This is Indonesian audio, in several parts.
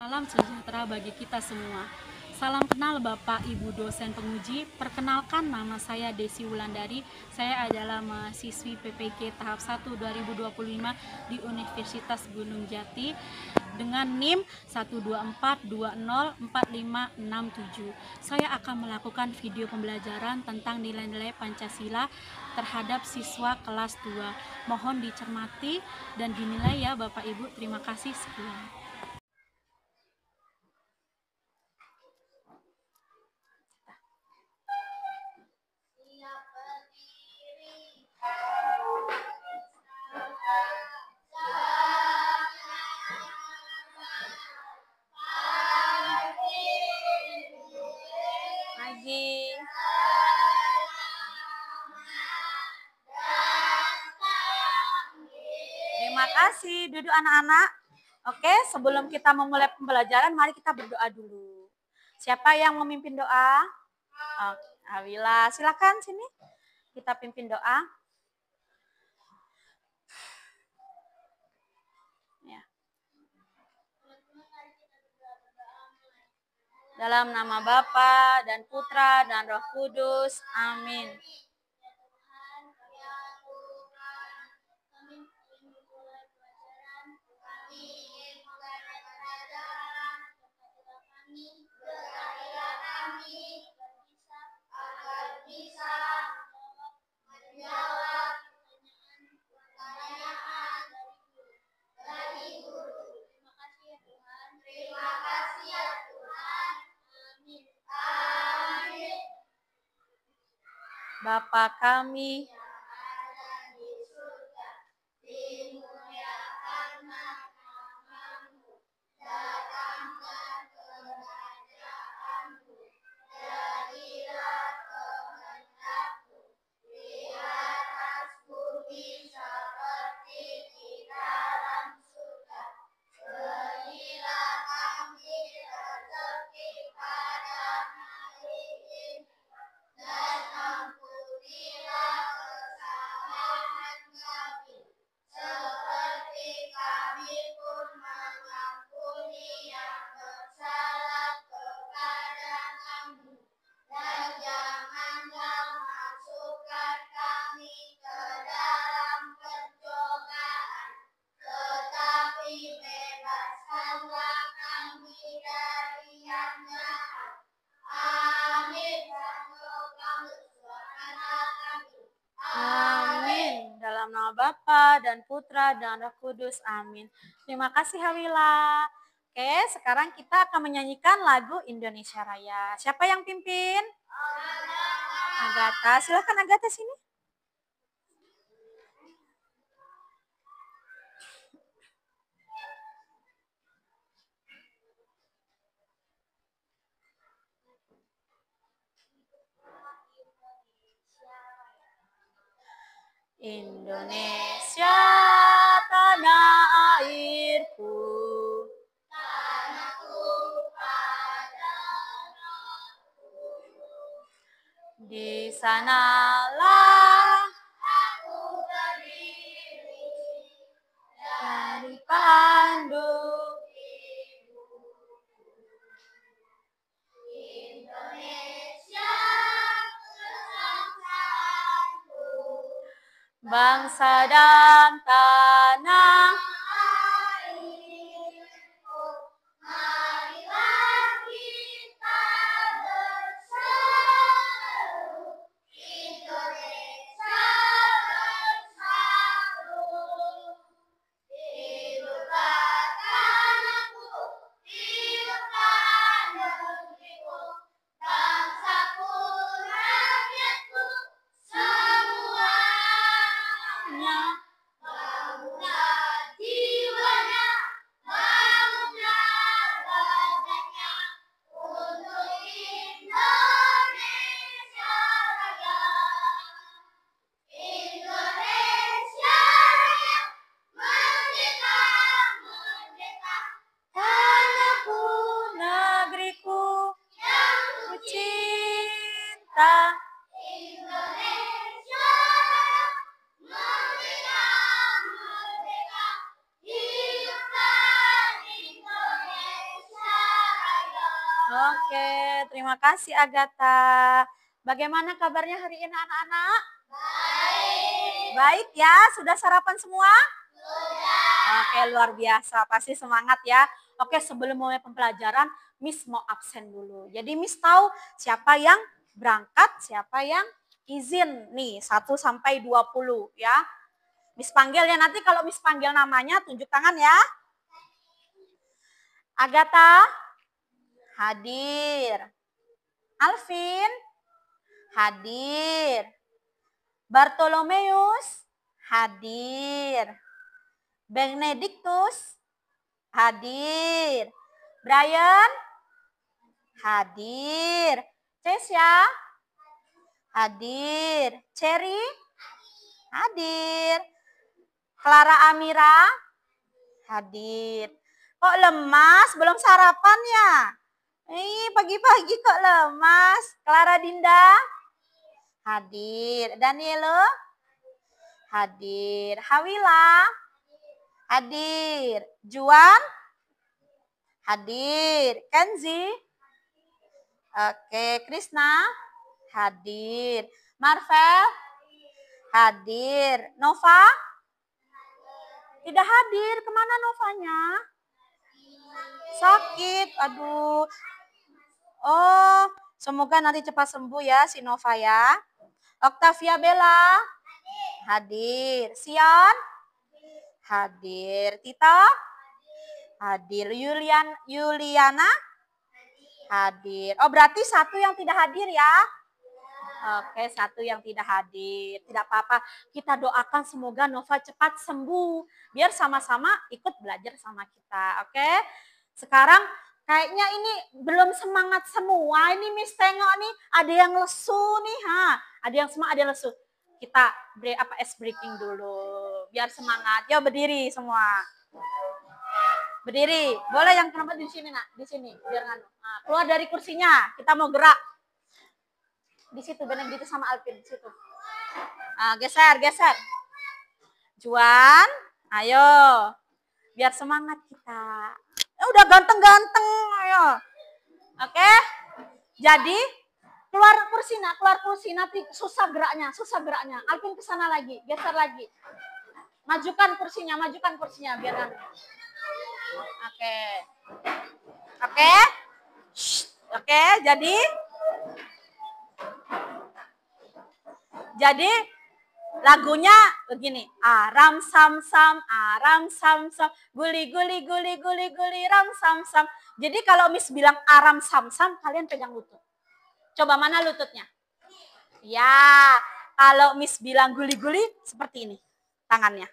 Salam sejahtera bagi kita semua. Salam kenal Bapak Ibu dosen penguji. Perkenalkan, nama saya Desi Wulandari. Saya adalah mahasiswi PPG tahap 1 2025 di Universitas Gunung Jati dengan NIM 124204567. Saya akan melakukan video pembelajaran tentang nilai-nilai Pancasila terhadap siswa kelas 2. Mohon dicermati dan dinilai ya Bapak Ibu. Terima kasih, sekian. Pagi. Terima kasih, duduk anak-anak. Oke, sebelum kita memulai pembelajaran, mari kita berdoa dulu. Siapa yang memimpin doa? Awila, silakan sini. Kita pimpin doa. Ya. Dalam nama Bapa dan Putra dan Roh Kudus. Amin. Bapa kami Bapa dan Putra dan Roh Kudus. Amin. Terima kasih Hawila. Oke, sekarang kita akan menyanyikan lagu Indonesia Raya. Siapa yang pimpin? Agatha. Silakan Agatha sini. Indonesia tanah airku, tanahku padaku. Di sanalah aku berdiri dari pandu Indonesia kesangsaanku, bangsa dan tanah airku, marilah kita bersatu, Indonesia bersatu. Hiduplah tanahku, hiduplah negeriku, bangsaku, rakyatku, semuanya bangga di Oke, terima kasih Agatha. Bagaimana kabarnya hari ini anak-anak? Baik. Baik ya, sudah sarapan semua? Sudah. Oke, luar biasa, pasti semangat ya. Oke, sebelum mulai pembelajaran, Miss mau absen dulu. Jadi Miss tahu siapa yang berangkat, siapa yang izin. Nih, 1 sampai 20 ya. Miss panggil ya, nanti kalau Miss panggil namanya, tunjuk tangan ya. Agatha, hadir. Alvin, hadir. Bartolomeus, hadir. Benedictus, hadir. Brian, hadir. Cesia, hadir. Cherry, hadir. Clara Amira, hadir. Kok lemas? Belum sarapan ya? Pagi-pagi kok lemas. Clara Dinda, hadir. Danielo, hadir. Hawila, hadir. Juan, hadir. Kenzi, oke. Krishna, hadir. Marvel, hadir. Nova, tidak hadir. Kemana Novanya? Sakit. Aduh. Oh, semoga nanti cepat sembuh ya si Nova ya. Octavia Bella, hadir. Sion, hadir. Tita, hadir. Yuliana, hadir. Oh, berarti 1 yang tidak hadir ya. Oke, 1 yang tidak hadir. Tidak apa-apa. Kita doakan semoga Nova cepat sembuh. Biar sama-sama ikut belajar sama kita. Oke. Sekarang kayaknya ini belum semangat semua. Ini Miss tengok nih, ada yang lesu nih. Ada yang semangat, ada yang lesu. Kita ice breaking dulu. Biar semangat. Yuk berdiri semua. Berdiri. Boleh yang kenapa di sini, Nak? Di sini. Biar keluar dari kursinya. Kita mau gerak. Di situ Benedictus sama Alvin di situ. Geser. Juan, ayo. Biar semangat kita. Udah ganteng-ganteng, ayo. Oke? Jadi keluar kursi, Nak, keluar kursi nanti susah geraknya. Alvin ke sana lagi, geser lagi. Majukan kursinya biar kan. Oke. Oke, jadi lagunya begini. Aram sam sam, guli ram sam sam. Jadi kalau Miss bilang aram sam sam, kalian pegang lutut. Coba mana lututnya? Ya, kalau Miss bilang guli seperti ini tangannya.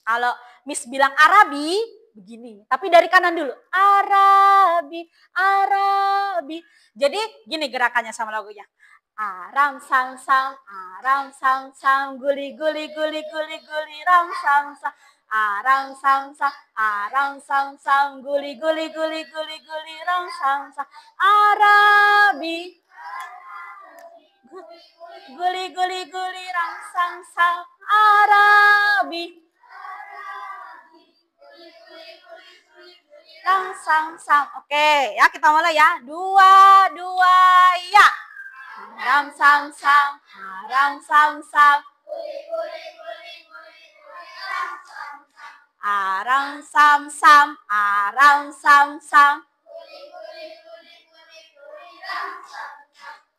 Kalau Miss bilang Arabi, begini. Tapi dari kanan dulu. Arabi. Jadi gini gerakannya sama lagunya. Aram sam sam, guli ram sam sam. Aram sam sam, guli ram sam sam. Arabi. Guli ram sam sam. Arabi. Ram sam sam. Oke, ya kita mulai ya. 2 ya. Aram sam sam, aram sam sam. Aram sam sam,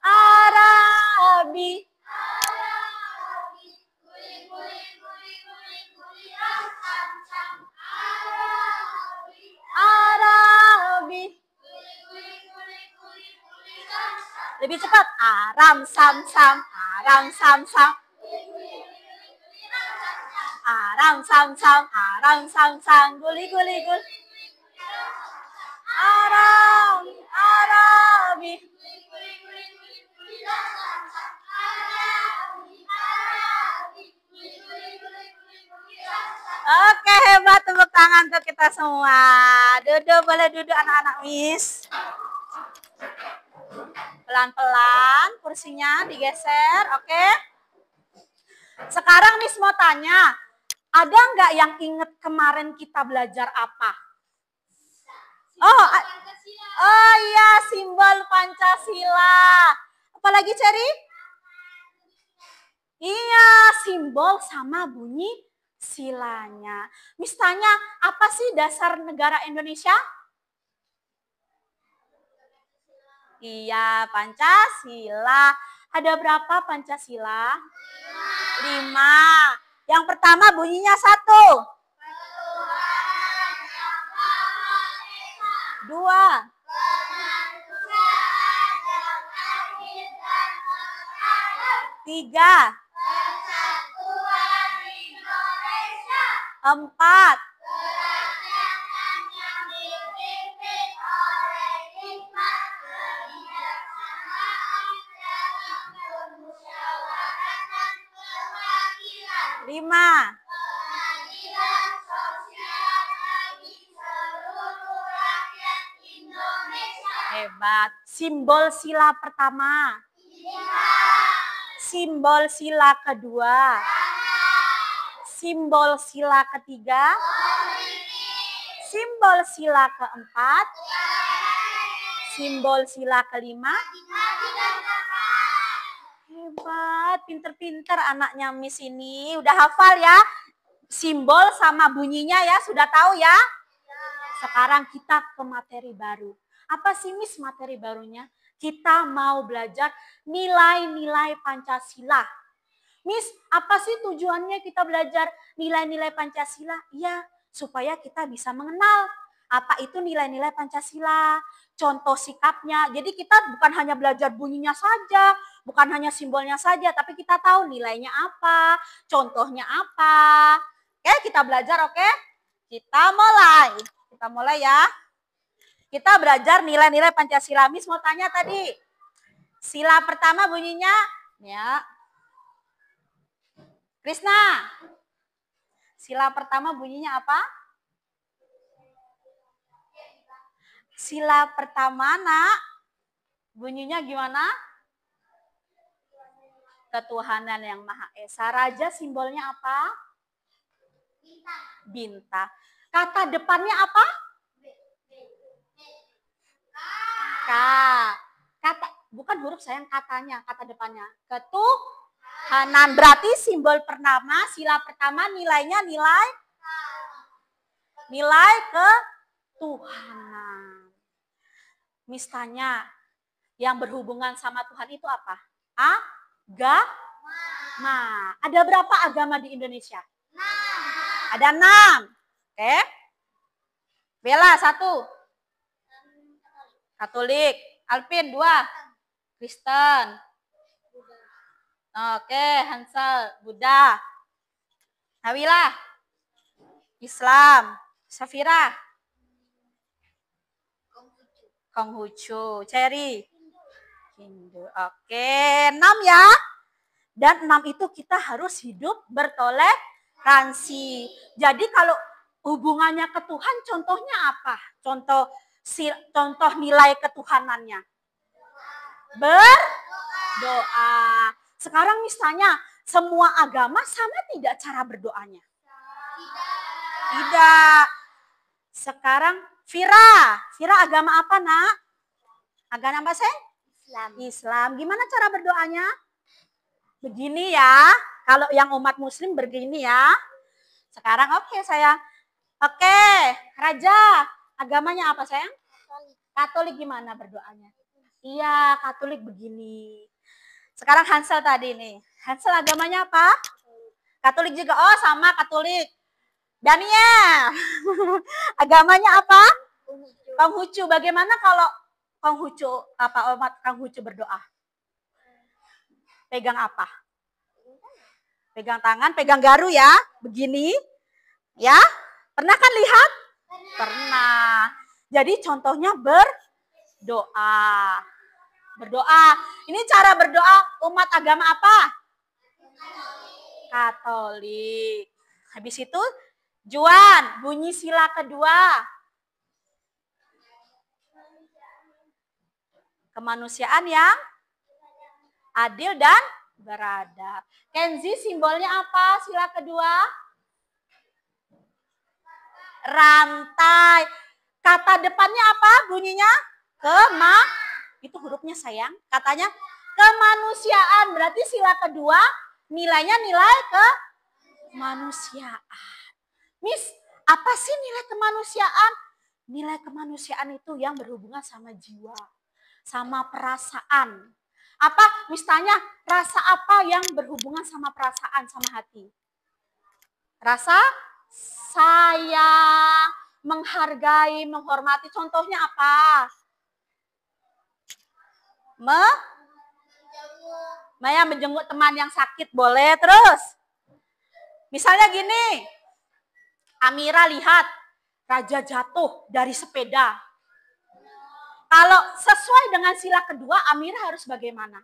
Arabi. Arabi. Lebih cepat. Aram sam sam, Aram sam sam. Guli. Arabi. Oke, hebat, tepuk tangan untuk kita semua. Boleh duduk anak-anak Miss. Pelan-pelan kursinya digeser, oke? Sekarang Miss mau tanya, ada nggak yang inget kemarin kita belajar apa? Oh, Oh iya, simbol Pancasila. Apalagi Cherry? Iya, simbol sama bunyi silanya. Miss tanya, apa sih dasar negara Indonesia? Iya, Pancasila. Ada berapa Pancasila? 5. Yang pertama bunyinya 1. 2. 3. 4. 5. Hebat. Simbol sila pertama. Simbol sila kedua. Simbol sila ketiga. Simbol sila keempat. Simbol sila kelima. Hebat, pinter-pinter anaknya Miss ini. Udah hafal ya? Simbol sama bunyinya ya, sudah tahu ya? Sekarang kita ke materi baru. Apa sih Miss materi barunya? Kita mau belajar nilai-nilai Pancasila. Miss, apa sih tujuannya kita belajar nilai-nilai Pancasila? Iya, supaya kita bisa mengenal apa itu nilai-nilai Pancasila, contoh sikapnya. Jadi kita bukan hanya belajar bunyinya saja, bukan hanya simbolnya saja, tapi kita tahu nilainya apa, contohnya apa. Oke, kita belajar, oke? Kita mulai ya. Kita belajar nilai-nilai Pancasila. Miss mau tanya tadi, sila pertama bunyinya, ya. Krisna, sila pertama bunyinya apa? Sila pertama, nak, bunyinya gimana? Ketuhanan yang Maha Esa. Raja simbolnya apa? Bintang. Kata depannya apa? K. Kata, bukan huruf sayang, katanya, kata depannya. Ketuhanan. Berarti simbol pertama, sila pertama nilainya nilai ketuhanan. Miss tanya, yang berhubungan sama Tuhan itu apa? Agama. Ada berapa agama di Indonesia? 6. Ada 6. Oke. Bella 1. Katolik. Alvin 2. Kristen. Oke, Hansel, Buddha. Nawila, Islam. Safira, Konghucu. Cherry, Hindu. Oke, 6 ya. Dan 6 itu kita harus hidup bertoleransi. Jadi kalau hubungannya ke Tuhan, contohnya apa? Contoh nilai ketuhanannya. Berdoa. Sekarang misalnya, semua agama sama tidak cara berdoanya? Tidak. Sekarang Vira agama apa, nak? Agama apa, Seng? Islam. Gimana cara berdoanya? Begini ya. Kalau yang umat muslim begini ya. Sekarang oke, sayang. Oke, Raja. Agamanya apa, sayang? Katolik. Gimana berdoanya? Iya, Katolik begini. Sekarang Hansel tadi nih. Hansel agamanya apa? Katolik juga. Oh, sama Katolik. Daniel, agamanya apa? Konghucu. Bagaimana kalau Konghucu, umat Konghucu berdoa? Pegang apa? Pegang tangan, pegang garu ya, begini. Ya, pernah kan lihat? Pernah. Jadi contohnya berdoa. Berdoa. Ini cara berdoa umat agama apa? Katolik. Habis itu Juan, bunyi sila kedua. Kemanusiaan yang adil dan beradab. Kenzi, simbolnya apa sila kedua? Rantai. Kata depannya apa bunyinya? Itu hurufnya sayang. Katanya kemanusiaan. Berarti sila kedua nilainya nilai kemanusiaan. Miss, apa sih nilai kemanusiaan? Nilai kemanusiaan itu yang berhubungan sama jiwa, sama perasaan. Apa? Misalnya rasa apa yang berhubungan sama perasaan, sama hati? Rasa sayang, menghargai, menghormati. Contohnya apa? Maya menjenguk teman yang sakit boleh. Terus misalnya gini, Amira lihat raja jatuh dari sepeda. Kalau sesuai dengan sila kedua, Amira harus bagaimana?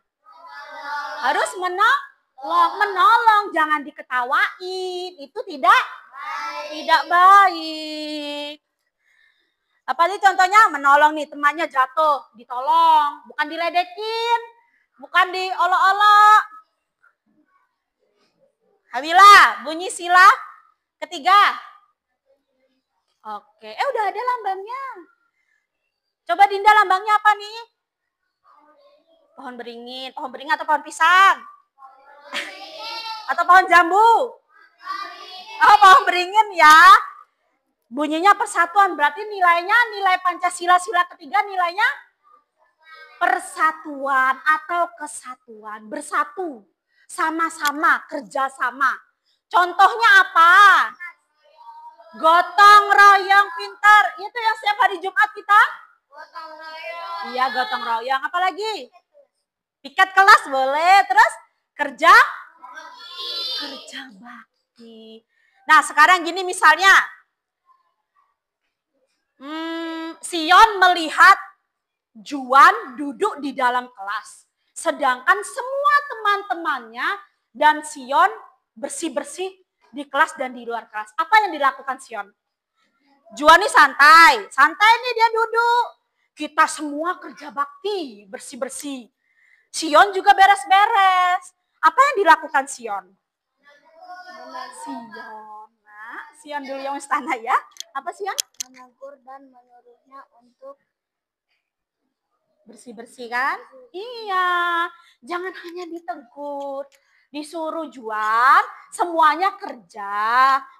Harus menolong, jangan diketawain. Itu tidak baik. Apa sih contohnya? Menolong nih, temannya jatuh, ditolong, bukan diledekin, bukan diolok-olok. Hawila, bunyi sila ketiga. Oke, udah ada lambangnya. Coba Dinda, lambangnya apa nih? Pohon beringin atau pohon pisang? Atau pohon jambu? Oh, pohon beringin ya. Bunyinya persatuan, berarti nilainya nilai Pancasila sila ketiga nilainya persatuan atau kesatuan, bersatu, sama-sama, kerjasama. Contohnya apa? Gotong royong pintar. Itu yang setiap hari Jumat kita? Gotong royong. Iya, gotong royong. Apalagi? Piket kelas boleh. Terus kerja bakti. Nah, sekarang gini misalnya. Sion melihat Juan duduk di dalam kelas. Sedangkan semua teman-temannya dan Sion bersih-bersih di kelas dan di luar kelas. Apa yang dilakukan Sion? Juan ini santai nih dia duduk. Kita semua kerja bakti, bersih-bersih. Sion juga beres-beres. Apa yang dilakukan Sion? Sion dulu yang istana ya. Apa Sion? Menegur dan menyuruhnya untuk bersih-bersih kan? Iya, jangan hanya ditegur, disuruh Juan, semuanya kerja.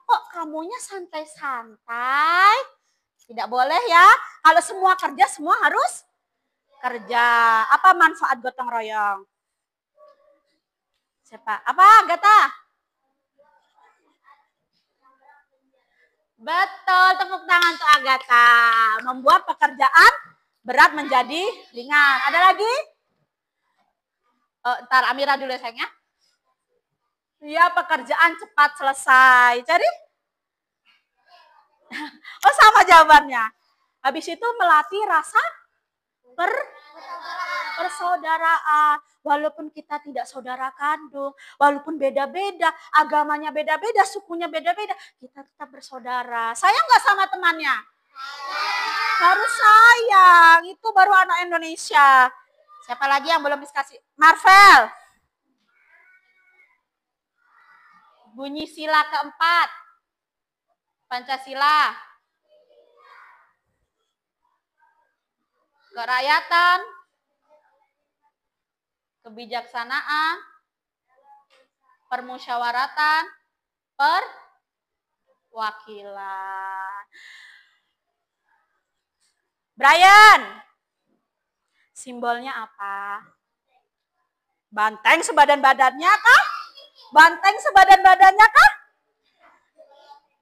Kok kamunya santai-santai? Tidak boleh ya. Kalau semua kerja, semua harus kerja. Apa manfaat gotong royong? Siapa? Apa, Agatha? Betul, tepuk tangan untuk Agatha. Membuat pekerjaan berat menjadi ringan. Ada lagi? Ntar Amira dulu ya sayangnya. Ya, pekerjaan cepat selesai. Jadi? Oh, sama jawabannya. Habis itu melatih rasa persaudaraan. Walaupun kita tidak saudara kandung, walaupun beda-beda, agamanya beda-beda, sukunya beda-beda, kita tetap bersaudara. Sayang nggak sama temannya? Harus sayang. Itu baru anak Indonesia. Siapa lagi yang belum dikasih? Marvel. Bunyi sila keempat. Pancasila. Kerakyatan. Kebijaksanaan. Permusyawaratan. Perwakilan. Brian, simbolnya apa? Banteng sebadan-badannya kah? Banteng sebadan-badannya kah?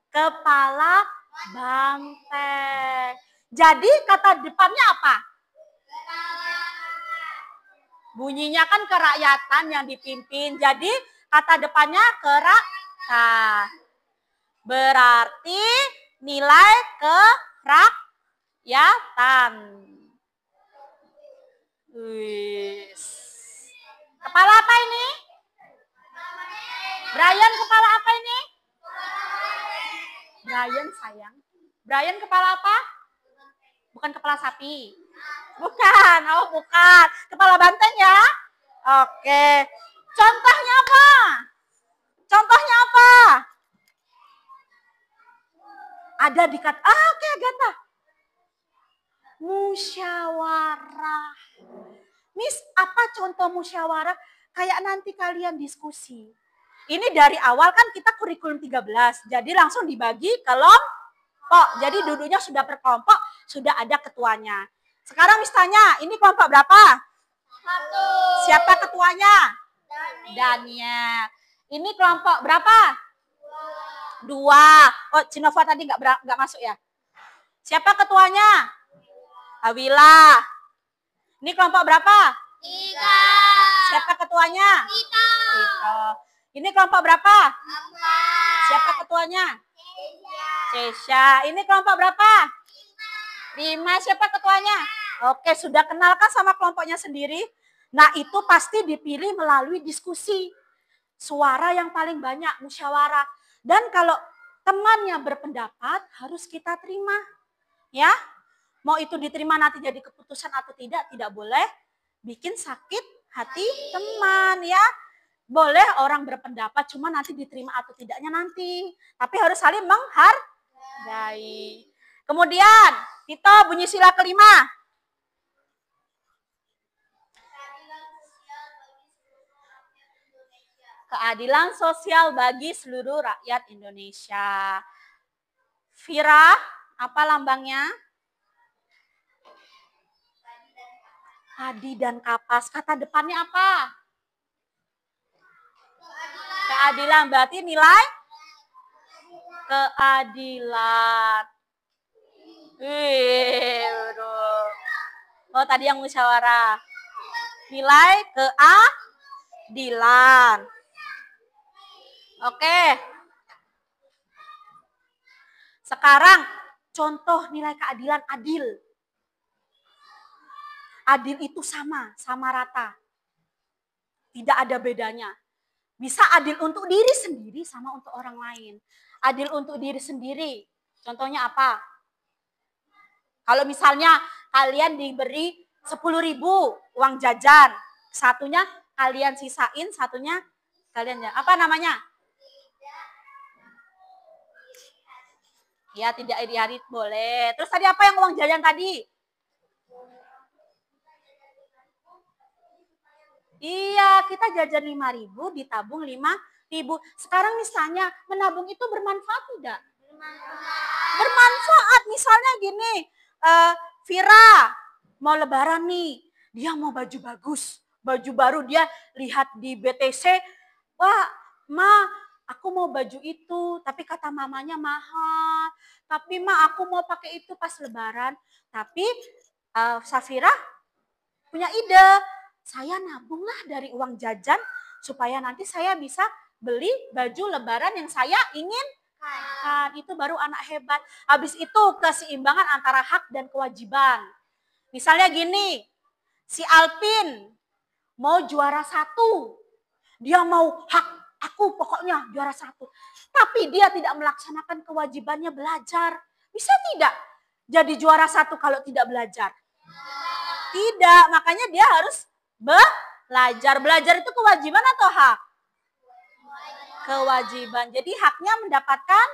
Kepala banteng. Jadi kata depannya apa? Bunyinya kan kerakyatan yang dipimpin. Jadi kata depannya kerakyatan. Berarti nilai kerakyatan. Kepala apa ini? Brian kepala apa ini? Brian sayang. Brian kepala apa? Bukan kepala sapi. Bukan, oh bukan. Kepala banteng ya? Oke. Contohnya apa? Contohnya apa? Ada di kata, oke Agatha. Musyawarah. Miss, apa contoh musyawarah? Kayak nanti kalian diskusi. Ini dari awal kan kita kurikulum 13, jadi langsung dibagi kelompok. Jadi duduknya sudah per kelompok, sudah ada ketuanya. Sekarang Miss tanya, ini kelompok berapa? 1. Siapa ketuanya? Daniel. Ini kelompok berapa? 2. Oh, Cinova tadi nggak masuk ya? Siapa ketuanya? Awila. Ini kelompok berapa? 3. Siapa ketuanya? Kita. Tito. Ini kelompok berapa? 4. Siapa ketuanya? Cesha. Ini kelompok berapa? 5. Siapa ketuanya? Oke, sudah kenalkan sama kelompoknya sendiri. Nah, itu pasti dipilih melalui diskusi. Suara yang paling banyak, musyawarah. Dan kalau temannya berpendapat, harus kita terima. Ya, mau itu diterima nanti jadi keputusan atau tidak boleh bikin sakit hati teman ya. Boleh orang berpendapat, cuma nanti diterima atau tidaknya nanti. Tapi harus saling menghargai. Kemudian, kita bunyi sila kelima. Keadilan sosial bagi seluruh rakyat Indonesia. Vira, apa lambangnya? Padi dan kapas. Kata depannya apa? Keadilan. Berarti nilai? Keadilan. Oh, tadi yang musyawarah. Nilai keadilan. Oke. Sekarang contoh nilai keadilan adil. Adil itu sama rata. Tidak ada bedanya. Bisa adil untuk diri sendiri sama untuk orang lain. Adil untuk diri sendiri. Contohnya apa? Kalau misalnya kalian diberi 10.000 uang jajan. Satunya kalian sisain, satunya kalian apa namanya? Ya, tidak iri-iri boleh. Terus tadi apa yang uang jajan tadi? Iya, kita jajan 5.000, ditabung 5.000. Sekarang misalnya menabung itu bermanfaat tidak? Bermanfaat. Misalnya gini, Vira mau lebaran nih, dia mau baju bagus, baju baru, dia lihat di BTC, wah, Ma, aku mau baju itu, tapi kata mamanya mahal. Tapi Ma, aku mau pakai itu pas lebaran. Tapi Safira punya ide, saya nabunglah dari uang jajan supaya nanti saya bisa beli baju lebaran yang saya inginkan. Itu baru anak hebat. Habis itu keseimbangan antara hak dan kewajiban. Misalnya gini, si Alpin mau juara 1. Dia mau hak, aku pokoknya juara 1. Tapi dia tidak melaksanakan kewajibannya belajar. Bisa tidak jadi juara 1 kalau tidak belajar? Tidak, makanya dia harus belajar. Belajar itu kewajiban atau hak? Kewajiban. Jadi haknya mendapatkan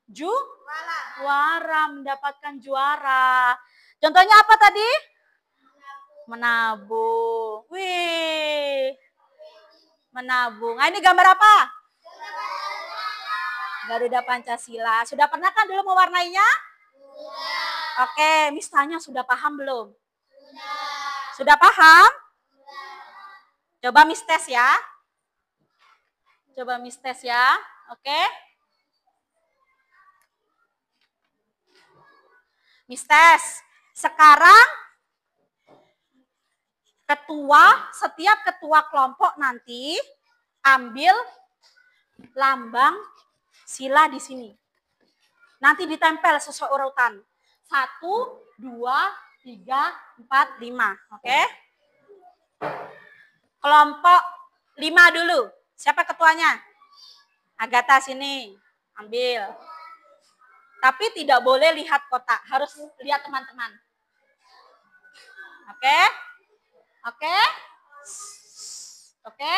juara, mendapatkan juara. Contohnya apa tadi? Menabung. Wih. Menabung. Nah, ini gambar apa? Garuda Pancasila. Sudah pernah kan dulu mewarnainya? Oke, Miss tanya sudah paham belum? Sudah paham? Coba Miss tes ya. Coba Miss tes ya. Oke. Miss tes. Sekarang setiap ketua kelompok nanti ambil lambang sila di sini. Nanti ditempel sesuai urutan. 1, 2, 3, 4, 5. Oke. Kelompok 5 dulu. Siapa ketuanya? Agatha sini. Ambil. Tapi tidak boleh lihat kotak. Harus lihat teman-teman. Oke. Oke. Oke.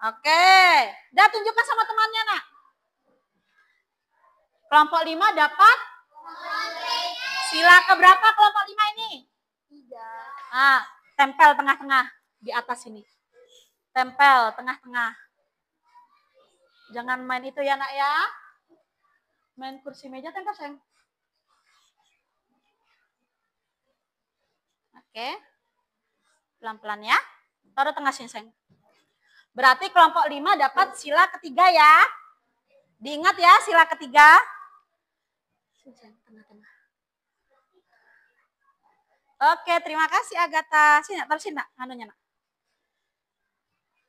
Oke. Udah tunjukkan sama temannya, Nak. Kelompok 5 dapat Sila keberapa kelompok 5 ini? 3. Tempel tengah-tengah di atas ini. Tempel tengah-tengah. Jangan main itu ya nak ya. Main kursi meja tempel sayang. Oke. Pelan-pelan ya. Taruh tengah sini sayang. Berarti kelompok 5 dapat sila ketiga ya. Diingat ya sila ketiga. Tengah-tengah. Oke, terima kasih Agatha. Sini, taruh sini nak, anunya nak.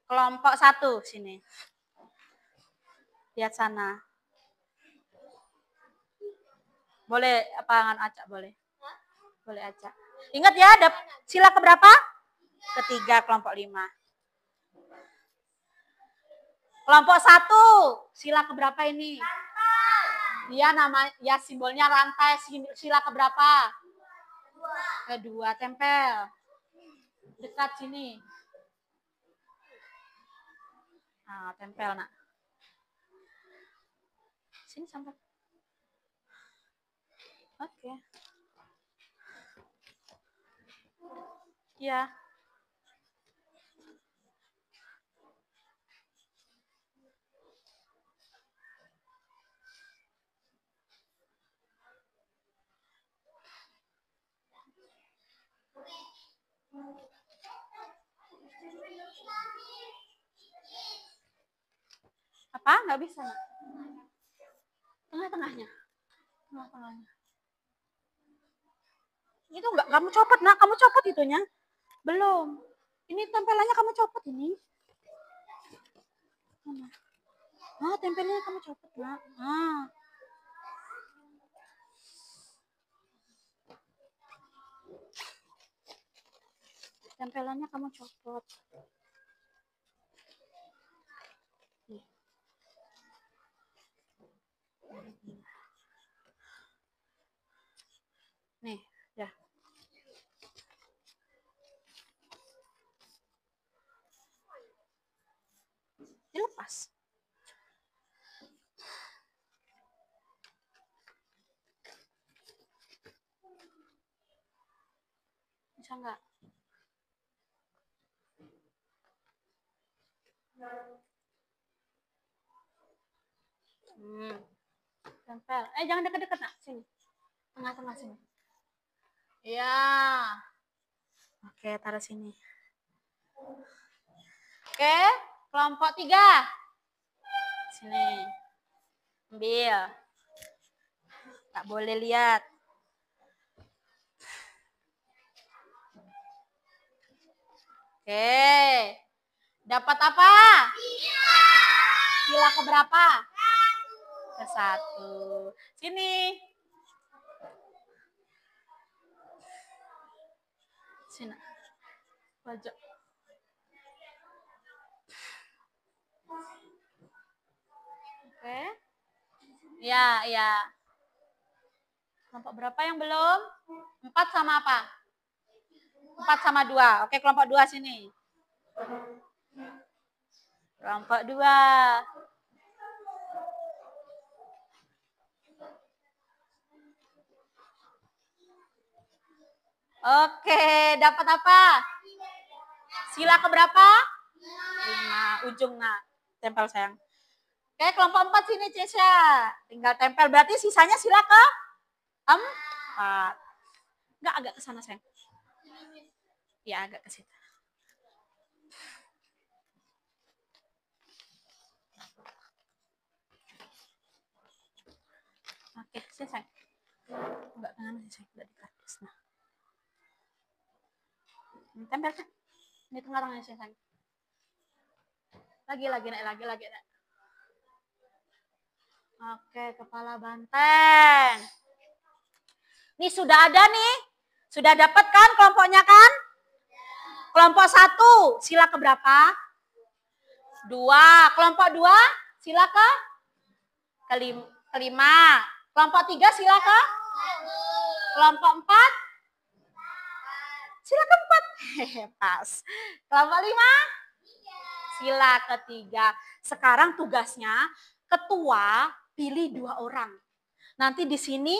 Kelompok 1 sini. Lihat sana. Boleh apa acak boleh? Boleh acak. Ingat ya, sila keberapa? Ketiga kelompok 5. Kelompok 1, sila keberapa ini? Dia ya simbolnya rantai, sila keberapa? Kedua, tempel. Dekat sini. Tempel nak. Sini sampai. Oke. Ya. Apa? Nggak bisa nak? Tengah-tengahnya. Tengah-tengahnya. Itu enggak, kamu copot nak, kamu copot itunya. Belum. Ini tempelannya kamu copot ini. Tempelnya kamu copot nak. Tempelannya kamu copot. Nih, ya. Dilepas. Bisa enggak? Tempel. Jangan dekat-dekat nak, sini. Tengah-tengah sini. Ya. Oke, taruh sini. Oke, kelompok 3. Sini. Ambil. Tak boleh lihat. Oke. Dapat apa? Sila keberapa? Ke-1. Sini. Sini. Pojok. Oke. Ya, ya. Kelompok berapa yang belum? 4 sama apa? 4 sama 2. Oke, kelompok 2 sini. Kelompok 2. Oke, dapat apa? Sila keberapa? 5. Ujung nak. Tempel sayang. Oke, kelompok 4 sini Cesha. Tinggal tempel. Berarti sisanya sila ke 4. Enggak, agak ke sana sayang. Ya, agak ke situ. Oke, sini sayang. Enggak kangen sih sayang, enggak di kardus. Nah. Tempel kan? Ini tengah-tengahnya sayang. Lagi nak. Oke, kepala banteng. Ini sudah ada nih. Sudah dapat kan kelompoknya kan? Kelompok 1, sila keberapa? 2. Kelompok 2, sila kelima. Kelompok 3, sila ke? Kelompok 4, sila keempat. Pas. Kelompok 5, sila ketiga. Sekarang tugasnya ketua pilih 2 orang. Nanti di sini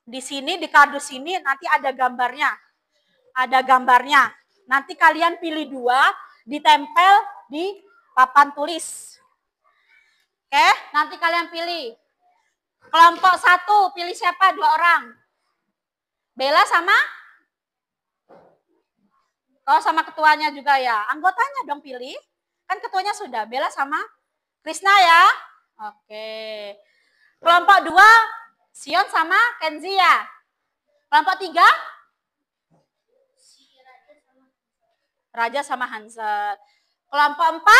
Di sini, di kardus ini nanti ada gambarnya. Ada gambarnya. Nanti kalian pilih 2, ditempel di papan tulis. Oke, nanti kalian pilih. Kelompok 1, pilih siapa? 2 orang. Bella sama? Oh, sama ketuanya juga ya. Anggotanya dong pilih. Kan ketuanya sudah. Bella sama Krisna ya. Oke. Kelompok 2, Sion sama Kenzi ya. Kelompok 3, Raja sama Hansel. Kelompok 4,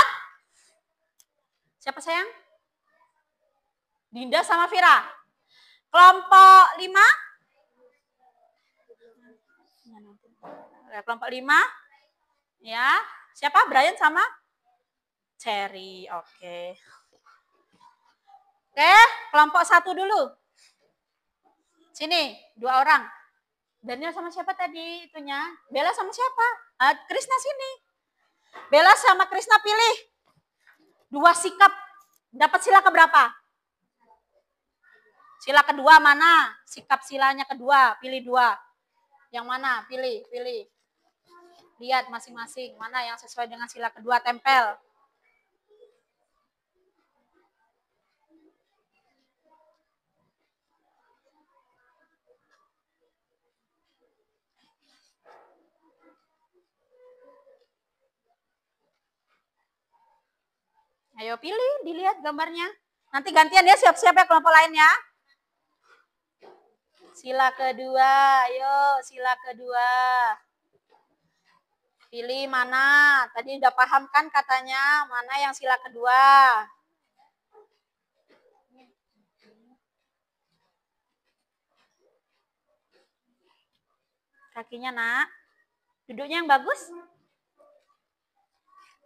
siapa sayang? Dinda sama Vira. Kelompok 5, kelompok 5, ya. Siapa? Brian sama Cherry. Oke. Oke, kelompok 1 dulu. Sini, 2 orang. Daniel sama siapa tadi itunya? Bella sama siapa? Krisna sini. Bella sama Krisna pilih. 2 sikap. Dapat sila keberapa? Sila kedua mana? Sikap silanya kedua. Pilih 2. Yang mana? Pilih. Lihat masing-masing. Mana yang sesuai dengan sila kedua, tempel. Ayo pilih, dilihat gambarnya. Nanti gantian ya, siap-siap ya kelompok lainnya. Sila kedua, ayo sila kedua. Pilih mana, tadi udah paham kan katanya, mana yang sila kedua. Kakinya nak, duduknya yang bagus.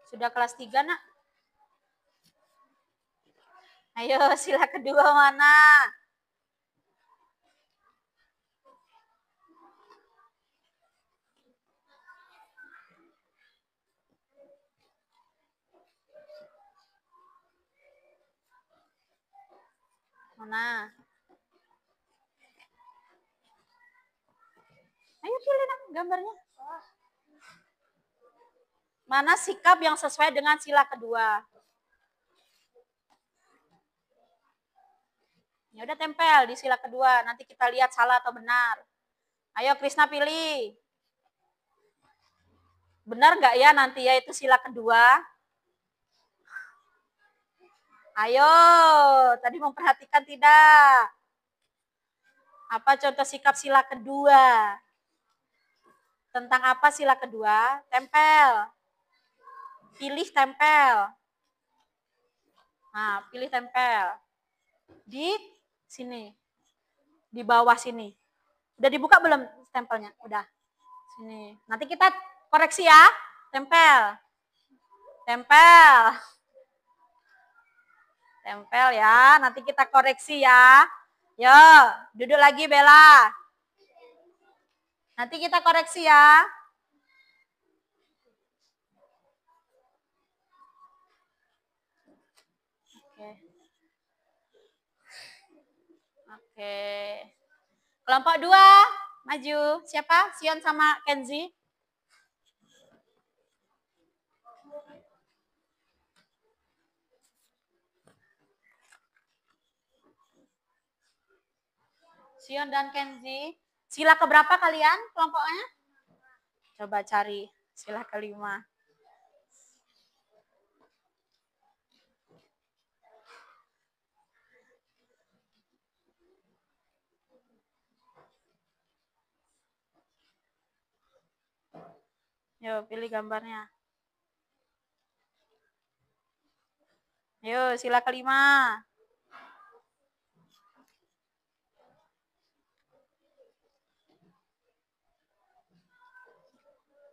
Sudah kelas 3 nak. Ayo sila kedua mana? Mana? Ayo pilih nak gambarnya. Mana sikap yang sesuai dengan sila kedua? Ya udah tempel di sila kedua. Nanti kita lihat salah atau benar. Ayo Krisna pilih. Benar nggak ya nanti ya itu sila kedua? Ayo, tadi memperhatikan tidak? Apa contoh sikap sila kedua? Tentang apa sila kedua? Tempel. Pilih tempel. Nah, pilih tempel. Di sini. Di bawah sini. Udah dibuka belum stempelnya? Udah. Sini. Nanti kita koreksi ya. Tempel. Tempel. Tempel ya. Nanti kita koreksi ya. Yo, duduk lagi Bella. Nanti kita koreksi ya. Oke. Kelompok 2, maju. Siapa? Sion sama Kenzi. Sion dan Kenzi. Sila keberapa kalian kelompoknya? Coba cari sila kelima. Yo, pilih gambarnya. Yo, sila kelima.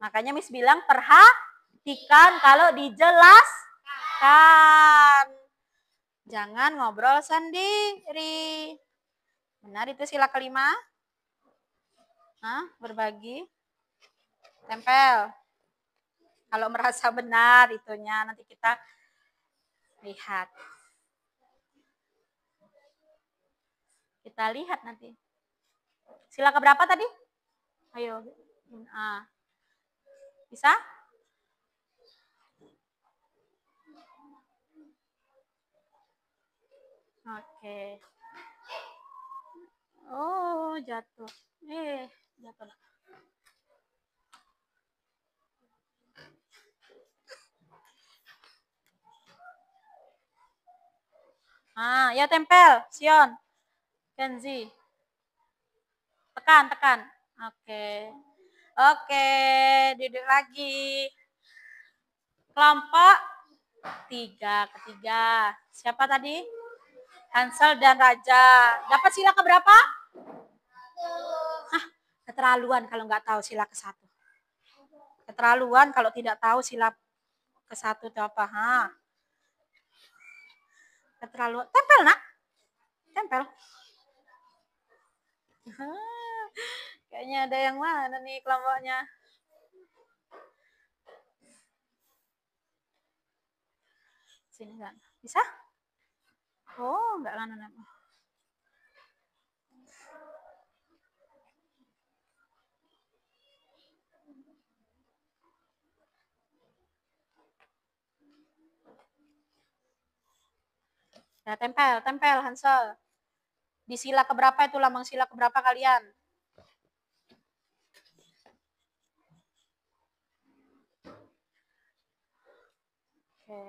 Makanya Miss bilang perhatikan kalau dijelaskan. Jangan ngobrol sendiri. Benar itu sila kelima? Hah? Berbagi. Tempel. Kalau merasa benar itunya nanti kita lihat. Kita lihat nanti. Sila keberapa tadi? Ayo. Bisa? Oke. Oh, jatuh. Jatuh. Ya tempel, Sion. Kenzi. Tekan. Oke. Oke, duduk lagi. Kelompok 3 ketiga. Siapa tadi? Hansel dan Raja. Dapat sila keberapa? Keterlaluan kalau nggak tahu sila ke-1. Keterlaluan kalau tidak tahu sila ke-1 itu apa. Keterlaluan. Tempel, nak. Tempel. Kayaknya ada yang mana nih kelompoknya. Sini kan. Bisa? Oh, enggak kan. Ya, tempel Hansel. Di sila keberapa itu lambang sila keberapa kalian? Oke.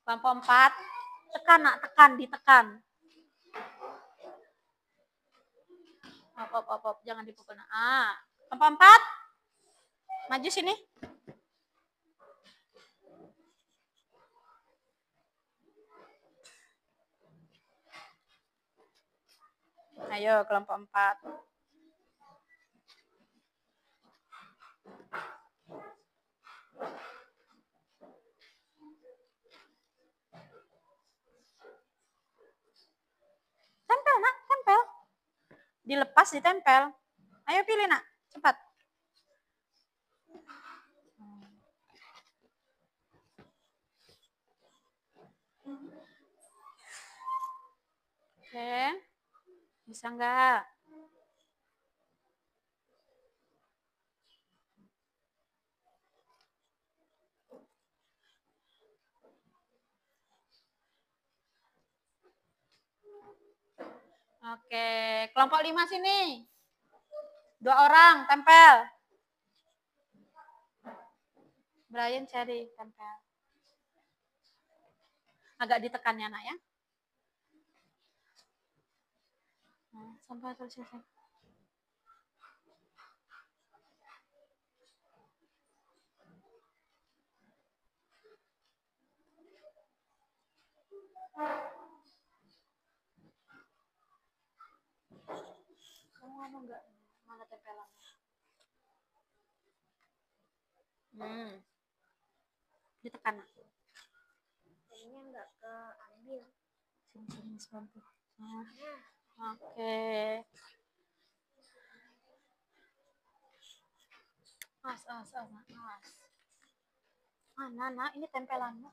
Kelompok 4. Tekan, nak, ditekan. Op, jangan dipukul. Kelompok 4. Maju sini. Ayo, kelompok 4. Tempel, nak, tempel. Dilepas, ditempel. Ayo pilih, nak, cepat. Oke. Bisa enggak? Oke, kelompok 5 sini. 2 orang, tempel. Brian cari, tempel. Agak ditekannya, nak, ya. Sampai selesai. Kamu ngomong enggak? Mana tempelannya? Ditekan. Kayaknya nggak keambil. Sini bantu. Oke. Mas. Mana, ini tempelannya.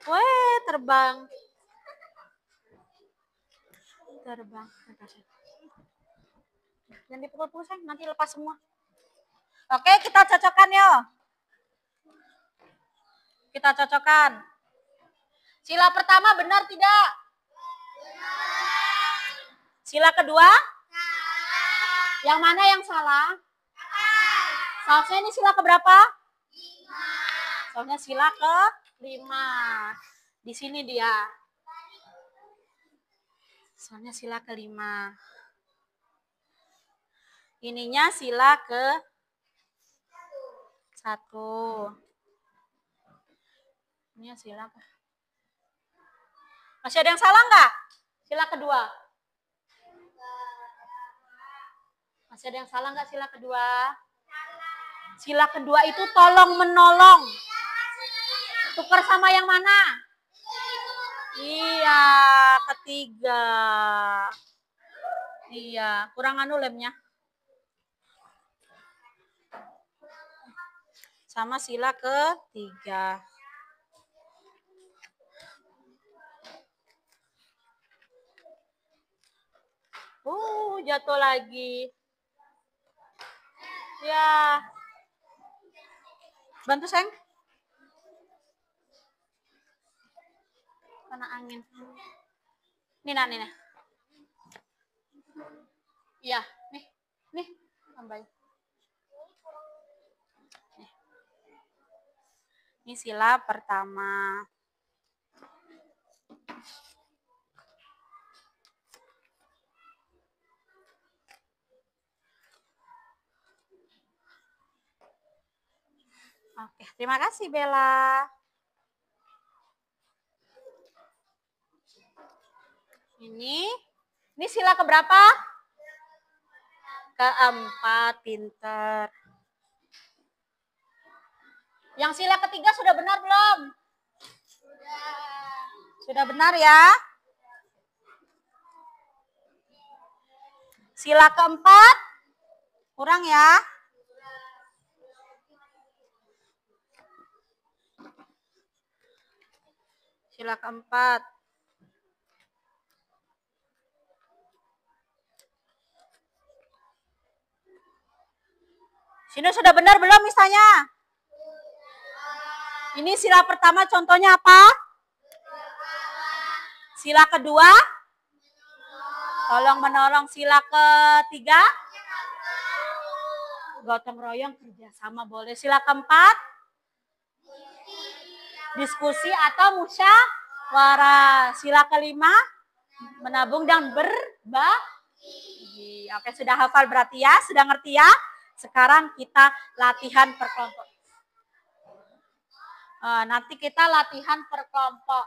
Weh, terbang. Jangan dipukul-pukul, sayang. Nanti lepas semua. Oke, kita cocokkan, yo. Kita cocokkan. Sila pertama benar tidak? Sila kedua? Yang mana yang salah? Seharusnya ini sila keberapa? 5. Soalnya sila ke-5. Di sini dia. Soalnya sila ke-5. Ininya sila ke-1. Ini sila ke. Masih ada yang salah nggak? Sila kedua. Masih ada yang salah nggak sila kedua? Sila kedua itu tolong menolong. Tukar sama yang mana? Iya, ketiga. Iya, kurang lemnya. Sama sila ketiga. Jatuh lagi. Ya. Bantu, Seng. Kena angin. Nina. Iya, nih, tambahin. Nih. Ini sila pertama. Oke, terima kasih Bella. Ini sila keberapa? Keempat, pinter. Yang sila ketiga sudah benar belum? Sudah benar ya? Sila keempat, kurang ya? Sila keempat. Sini sudah benar belum misalnya? Ini sila pertama contohnya apa? Sila kedua? Tolong menolong. Sila ketiga? Gotong royong kerjasama boleh. Sila keempat? Diskusi atau musyawarah. Sila kelima? Menabung dan berbagi. Oke, sudah hafal berarti ya? Sudah ngerti ya? Sekarang kita latihan per kelompok. Nanti kita latihan per kelompok.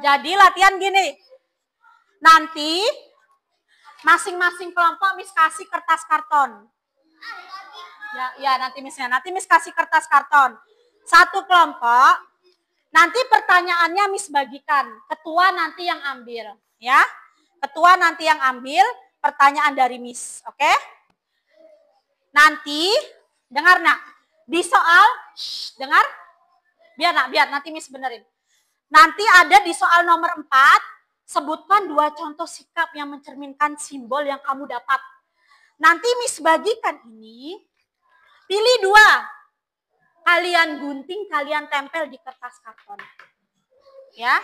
Jadi latihan gini. Nanti masing-masing kelompok Miss kasih kertas karton. Ya nanti Miss kasih kertas karton. Satu kelompok. Nanti pertanyaannya Miss bagikan. Ketua nanti yang ambil, ya. Ketua nanti yang ambil pertanyaan dari Miss, oke? Nanti dengar nak, di soal dengar. Biar nanti Miss benerin. Nanti ada di soal nomor 4, sebutkan 2 contoh sikap yang mencerminkan simbol yang kamu dapat. Nanti Miss bagikan ini, pilih 2. Kalian gunting, kalian tempel di kertas karton. Ya.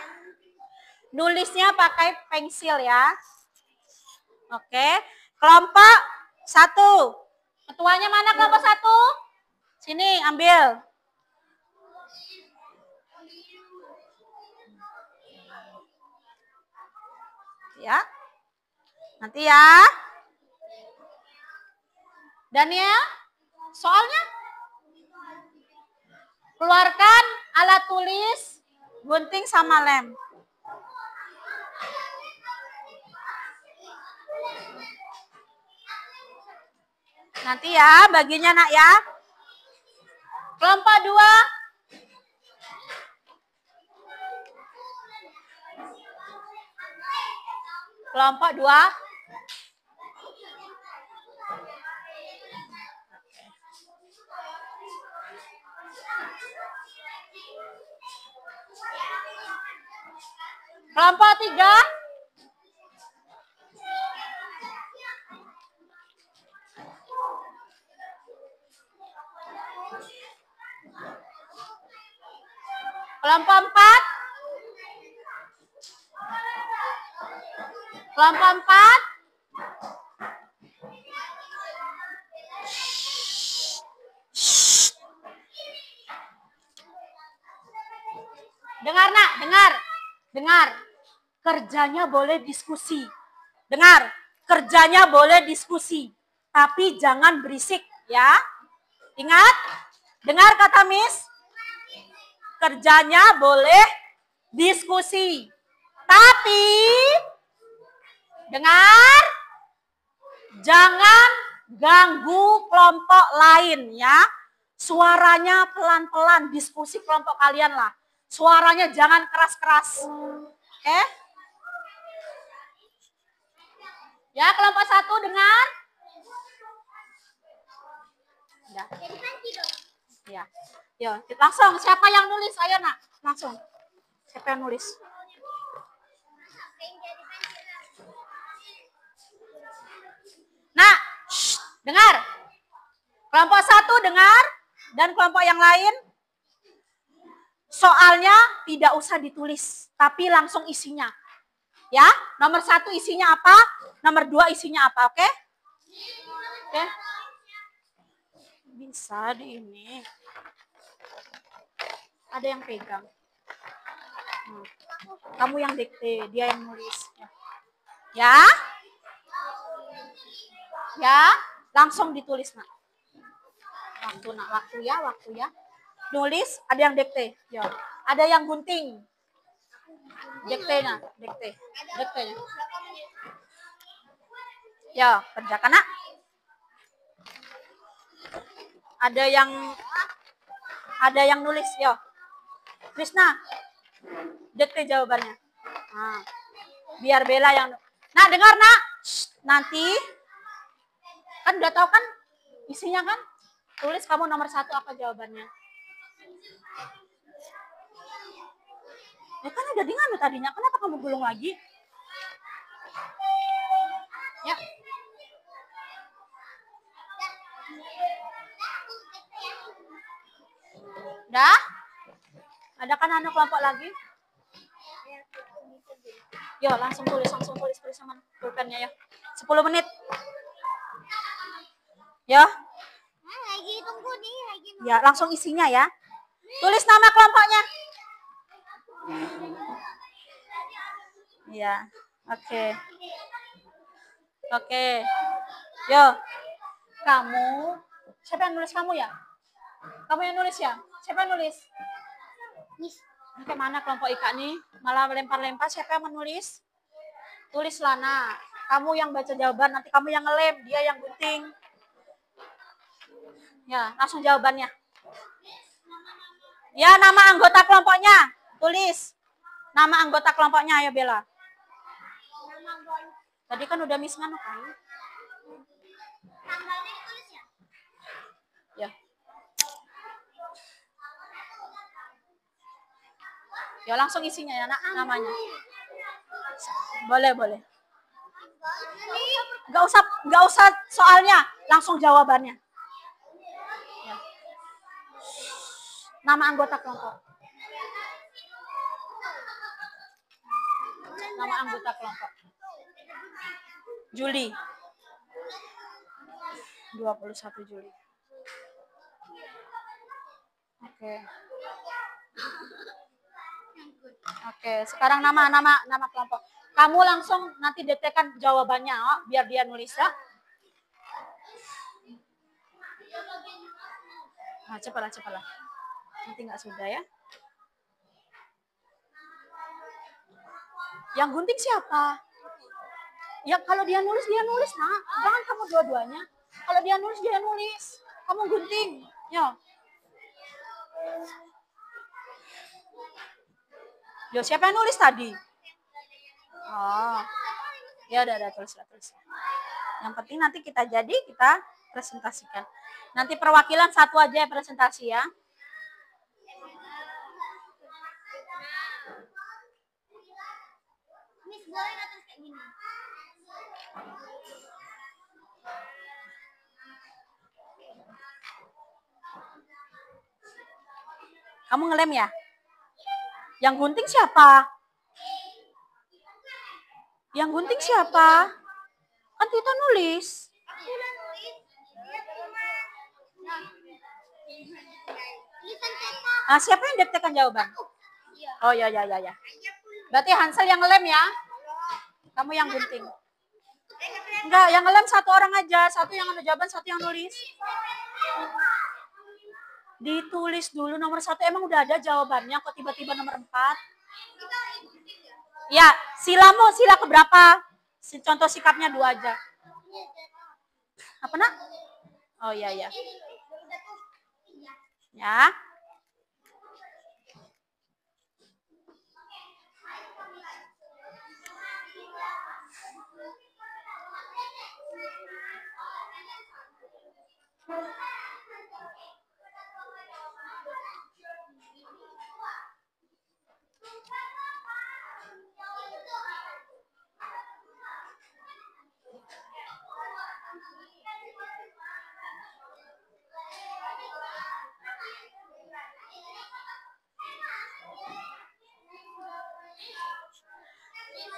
Nulisnya pakai pensil ya. Oke. Kelompok 1. Ketuanya mana kelompok 1? Sini, ambil. Ya. Nanti ya. Daniel, soalnya? Keluarkan alat tulis, gunting sama lem. Nanti ya, baginya nak ya. Kelompok 2. Kelompok 2. Kelompok 3. Kelompok 4. Kelompok 4. Dengar nak, dengar. Kerjanya boleh diskusi. Dengar, kerjanya boleh diskusi. Tapi jangan berisik ya. Ingat, dengar kata Miss. Kerjanya boleh diskusi. Tapi, dengar, jangan ganggu kelompok lain ya. Suaranya pelan-pelan, diskusi kelompok kalian lah. Suaranya jangan keras-keras. Oke? Ya, kelompok 1 dengar. Ya. Ya. Yo, langsung. Siapa yang nulis? Ayo nak, langsung. Siapa yang nulis? Dengar. Kelompok 1 dengar dan kelompok yang lain soalnya tidak usah ditulis, tapi langsung isinya. Ya, nomor 1 isinya apa? Nomor 2 isinya apa? Oke? Oke. Bisa di ini. Ada yang pegang. Kamu yang dikte, dia yang nulis. Ya? Ya, langsung ditulis, Nak. Waktu ya. Nulis, ada yang dikte. Ya. Ada yang gunting. Diktenya. Ya, kerjakan, Nak. Ada yang nulis, ya. Krisna, dikte jawabannya. Nah, biar Bella yang. Nah, dengar, Nak. Nanti kan udah tahu kan isinya kan? Tulis kamu nomor 1 apa jawabannya. Ya kan udah nganu tadinya. Kenapa kamu gulung lagi? Ya. Dah? Ada kan anak kelompok lagi? Yo, langsung tulis sama pulpennya ya. 10 menit. Ya. Lagi tunggu nih, lagi nunggu. Ya, langsung isinya ya. Tulis nama kelompoknya. Ya. Oke. Yo. Kamu, siapa yang nulis kamu ya? Kamu yang nulis ya? Siapa yang nulis? Miss, Oke, mana kelompok Ika nih? Malah lempar-lempar, siapa yang menulis? Tulis Lana. Kamu yang baca jawaban, nanti kamu yang ngelem, dia yang gunting. Ya, langsung jawabannya. Ya, nama anggota kelompoknya. Tulis. Nama anggota kelompoknya, ayo Bella. Tadi kan udah Miss nganu kan? tanggalnya ditulis ya? Ya. Ya, langsung isinya ya, Nak, namanya. Boleh. Nggak usah soalnya, langsung jawabannya. Ya. Nama anggota kelompok. Nama anggota kelompok. Juli. 21 Juli. Oke, sekarang nama kelompok. Kamu langsung nanti detekkan jawabannya, oh, biar dia nulis ya. Nah, cepatlah. Nanti nggak sudah ya. Yang gunting siapa? Ya kalau dia nulis, Nak. Jangan kamu dua-duanya. Kalau dia nulis. Kamu gunting. Ya. Yo, siapa yang nulis tadi? Oh. Ya udah tulis. Yang penting nanti kita presentasikan. Nanti perwakilan 1 aja ya presentasi ya. Miss, boleh nggak terus kayak gini? Kamu ngelem ya? Yang gunting siapa? Kan Tita nulis. Aku udah nulis. Dia cuma. Nah. Tulisan cetak. Nah, siapa yang diktekan jawaban? Iya. Oh ya. Berarti Hansel yang ngelem ya? Kamu yang gunting. Enggak, yang ngelem 1 orang aja. 1 yang ada jawaban, 1 yang nulis. Ditulis dulu nomor 1. Emang udah ada jawabannya kok tiba-tiba nomor 4? Ya, sila keberapa? Contoh sikapnya 2 aja. Apa, Nak? Oh iya. Ya.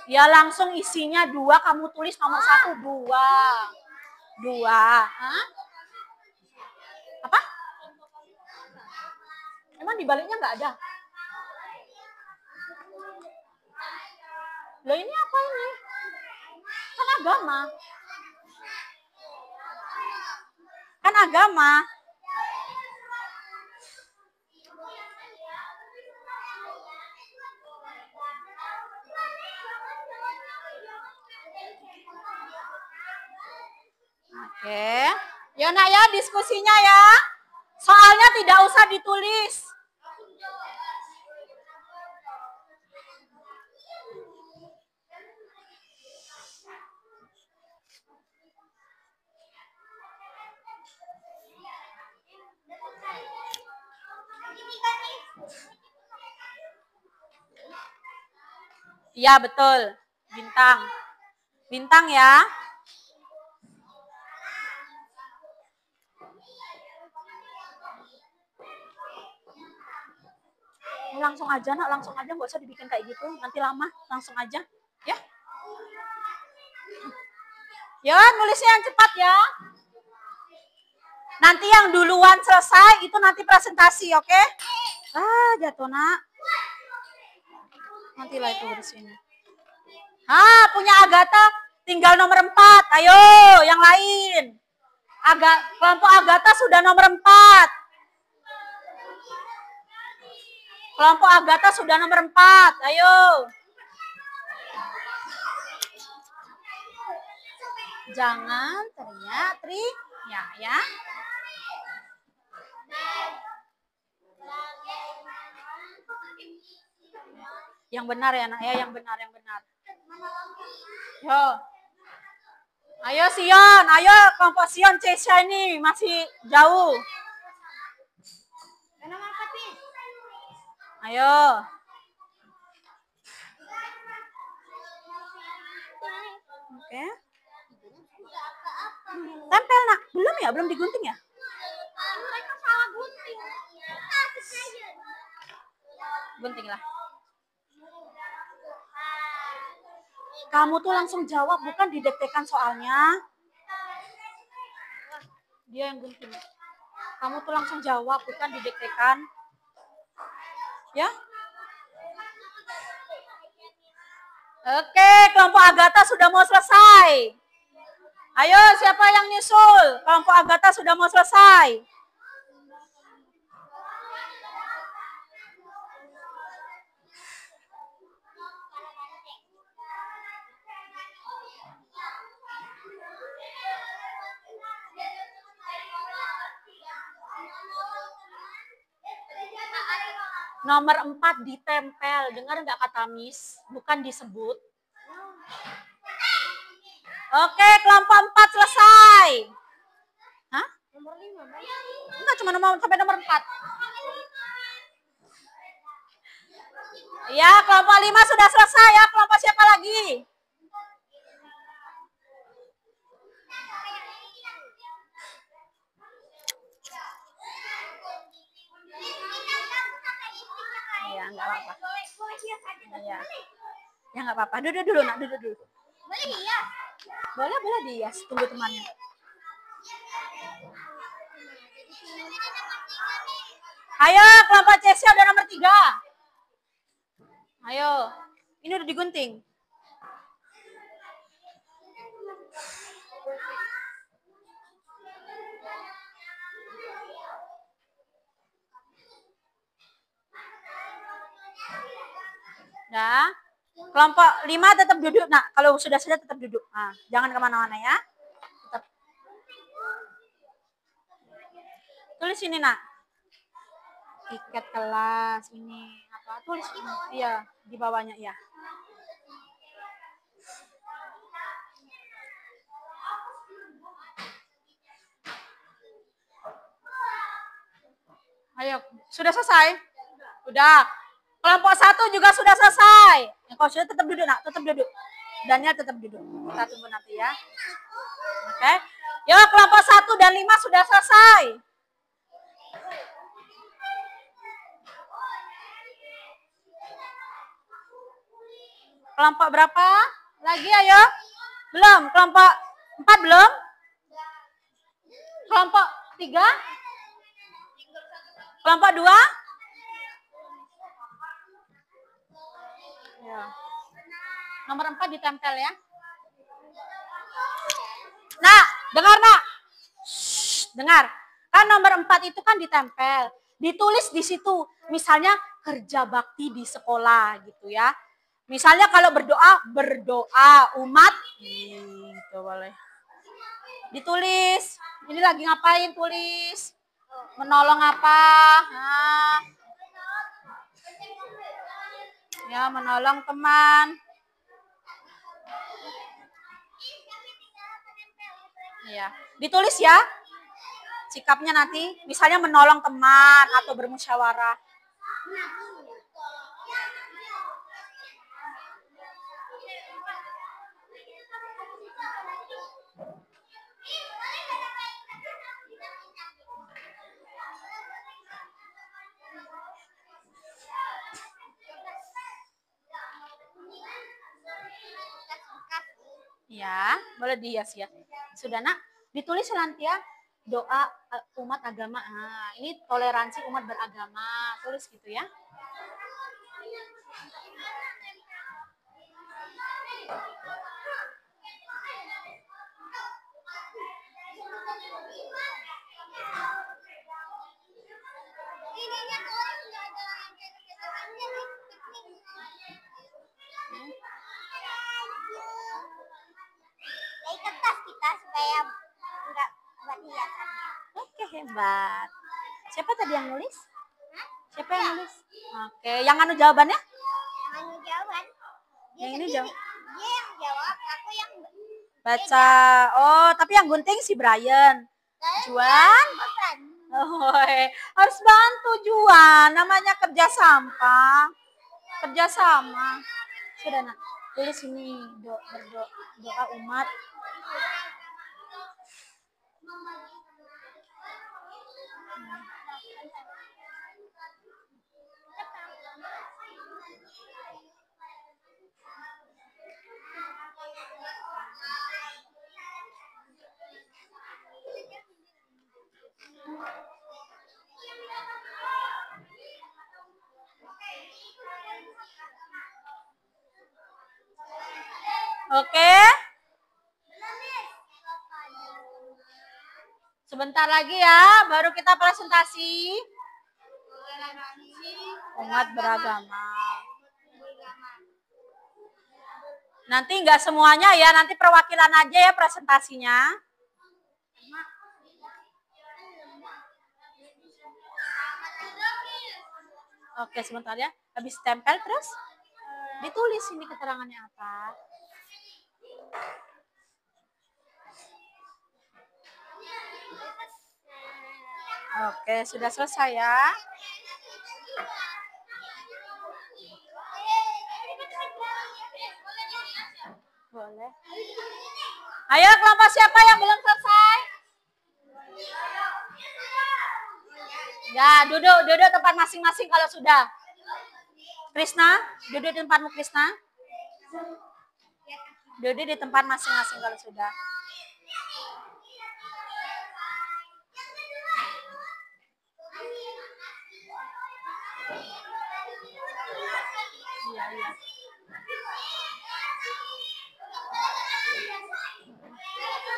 Ya langsung isinya 2, kamu tulis nomor 1, 2. 2. Hah? Apa? Emang di baliknya nggak ada? Loh ini apa ini? Kan agama. Kan agama. Oke. Ya nak ya diskusinya ya. Soalnya tidak usah ditulis. Iya betul. Bintang. Bintang ya. Langsung aja nak, langsung aja, nggak usah dibikin kayak gitu, nanti lama, langsung aja, ya. Ya, nulisnya yang cepat ya. Nanti yang duluan selesai itu nanti presentasi, oke? Ah, jatuh nak. Nantilah itu bersihin. Ah, punya Agatha tinggal nomor 4. Ayo, yang lain. Kelompok Agatha sudah nomor 4. Kelompok Agatha sudah nomor 4. Ayo. Jangan teriak ya. Yang benar ya nak ya, yang benar. Yo. Ayo Sion, ayo kelompok Sion Cesha ini masih jauh. Ayo. Oke. Tempel nak, belum ya? Belum digunting ya? Mereka salah gunting. Gunting lah. Kamu tuh langsung jawab, bukan didektekan soalnya. Dia yang gunting. Kamu tuh langsung jawab, bukan didektekan. Ya? Oke, kelompok Agatha sudah mau selesai. Ayo, siapa yang nyusul? Kelompok Agatha sudah mau selesai. Nomor 4 ditempel. Dengar nggak kata Miss? Bukan disebut. Oke, kelompok 4 selesai. Hah? Nomor 5. Enggak, cuma sampai nomor 4. Ya, kelompok 5 sudah selesai ya. Kelompok siapa lagi? Ya, enggak apa-apa. Ya. Ya, enggak apa-apa. Duduk dulu, nak. Duduk dulu. Boleh ya? Boleh dihias. Tunggu temannya. Ayo, kelompok Cesia udah nomor 3. Ayo. Ini udah digunting. Nah, kelompok 5 tetap duduk, nak. Kalau sudah tetap duduk. Nah, jangan kemana-mana ya. Tetap. Tulis ini, nak. Tiket kelas ini apa? Tulis ini. Iya, di bawahnya ya. Ayo, sudah selesai? Udah. Kelompok 1 juga sudah selesai. Kalau sudah tetap duduk, nak, tetap duduk. Daniel tetap duduk. Kita tunggu nanti ya. Oke. Yo, kelompok 1 dan 5 sudah selesai. Kelompok berapa? Lagi ayo. Belum. Kelompok 4 belum? Kelompok 3? Kelompok 2? Ya. Nomor 4 ditempel ya. Nah, dengar nak. Shh, dengar. Kan nomor 4 itu kan ditempel. Ditulis di situ. Misalnya kerja bakti di sekolah gitu ya. Misalnya kalau berdoa umat gitu boleh. Ditulis. Ini lagi ngapain tulis? Menolong apa? Nah. Ya, menolong teman. Ya, ditulis ya. Sikapnya nanti misalnya menolong teman atau bermusyawarah. Ya, boleh dihias ya. Sudah nak, ditulis nanti ya doa umat agama. Nah, ini toleransi umat beragama. Tulis gitu ya. Ikat tas kita supaya enggak buat hiasannya. Oke, hebat. Siapa tadi yang nulis? Siapa yang nulis? Oke, yang anu jawabannya? Yang anu jawaban. Yang ini jawab. Dia yang jawab, aku yang Baca. Oh, tapi yang gunting si Brian. Juan. bukan. Oh, harus bantu Juan. Namanya kerja sampah. Kerja sama. Sudah nak. Tulis ini doa umat. Oke. Sebentar lagi ya, baru kita presentasi. Umat beragama. Nanti nggak semuanya ya, nanti perwakilan aja ya presentasinya. Oke, sebentar ya. Habis tempel terus ditulis ini keterangannya apa. Oke, sudah selesai ya. Boleh. Ayo kelompok siapa yang belum selesai? Ya, duduk tempat masing-masing kalau sudah. Krisna, duduk di tempatmu Krisna. Duduk di tempat masing-masing kalau sudah. Iya, iya.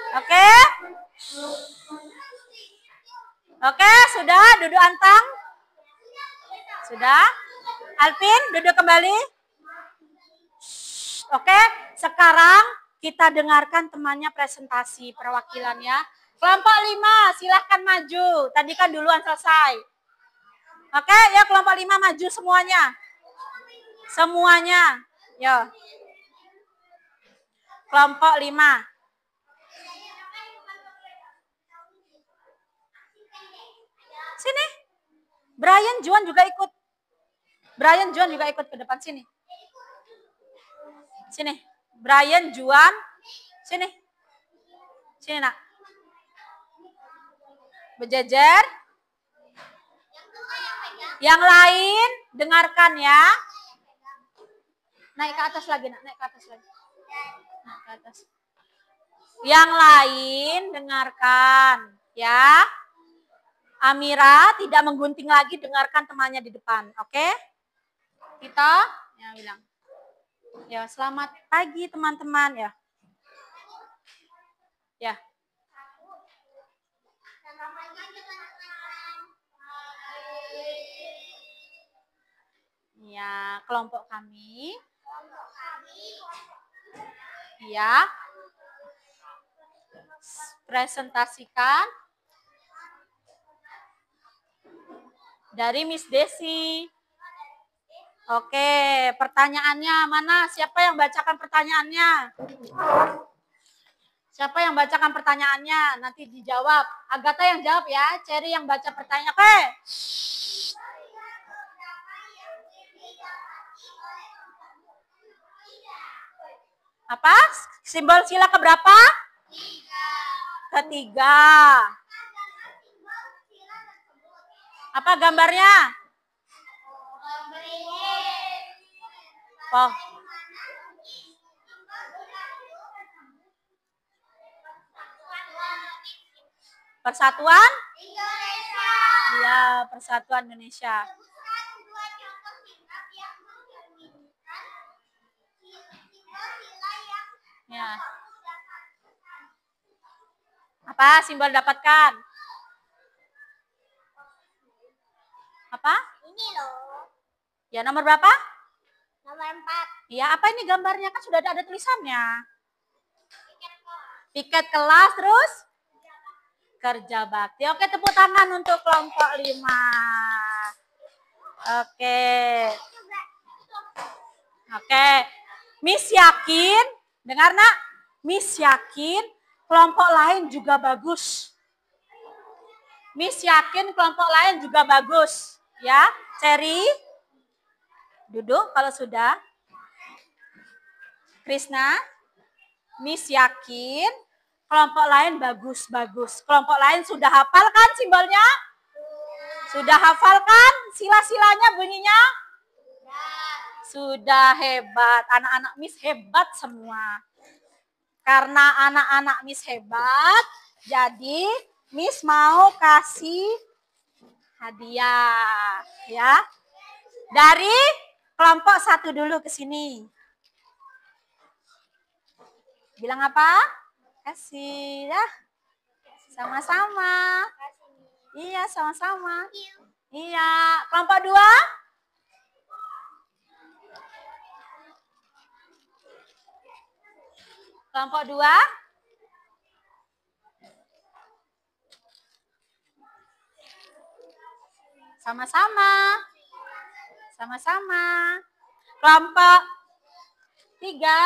Oke? Oke, sudah duduk antang? Sudah? Alvin, duduk kembali. Oke, sekarang kita dengarkan temannya presentasi perwakilannya. Kelompok 5, silahkan maju. Tadi kan duluan selesai. Oke, ya kelompok 5 maju semuanya. Semuanya. Yo. Kelompok 5. Sini. Brian Juan juga ikut. Brian Juan juga ikut ke depan sini. Sini. Brian Juan. Sini. Sini nak. Berjejer. Yang lain dengarkan ya. Naik ke atas lagi, naik ke atas lagi. Naik ke atas. Yang lain dengarkan, ya. Amira tidak menggunting lagi, dengarkan temannya di depan, oke? Kita ya bilang. Ya, selamat pagi teman-teman ya. Ya. Ya, kelompok kami. Ya. Presentasikan dari Miss Desi. Oke, pertanyaannya mana? Siapa yang bacakan pertanyaannya? Siapa yang bacakan pertanyaannya? Nanti dijawab. Agatha yang jawab ya. Cherry yang baca pertanyaan. Oke. Apa? Simbol sila keberapa? Ketiga. Apa gambarnya? Oh. Persatuan? Indonesia. Iya, Persatuan Indonesia. Ya. Apa simbol dapatkan? Apa? Ini loh. Ya, nomor berapa? Nomor 4. Ya, apa ini gambarnya? Kan sudah ada tulisannya. Tiket kelas, terus? Kerja bakti. Oke, tepuk tangan untuk kelompok 5. Oke. Oke. Miss yakin, dengar nak? Miss yakin kelompok lain juga bagus. Miss yakin kelompok lain juga bagus. Ya, Cherry. Duduk kalau sudah. Krishna. Miss yakin kelompok lain bagus-bagus. Kelompok lain sudah hafal kan simbolnya? Sudah hafal kan? Sila-silanya bunyinya? Sudah hebat. Anak-anak Miss hebat semua. Karena anak-anak Miss hebat, jadi Miss mau kasih hadiah. Ya. Dari kelompok 1 dulu ke sini. Bilang apa? Kasih ya. Sama-sama. Iya, sama-sama. Iya, kelompok 2. Kelompok 2. Sama-sama. Sama-sama. Kelompok 3.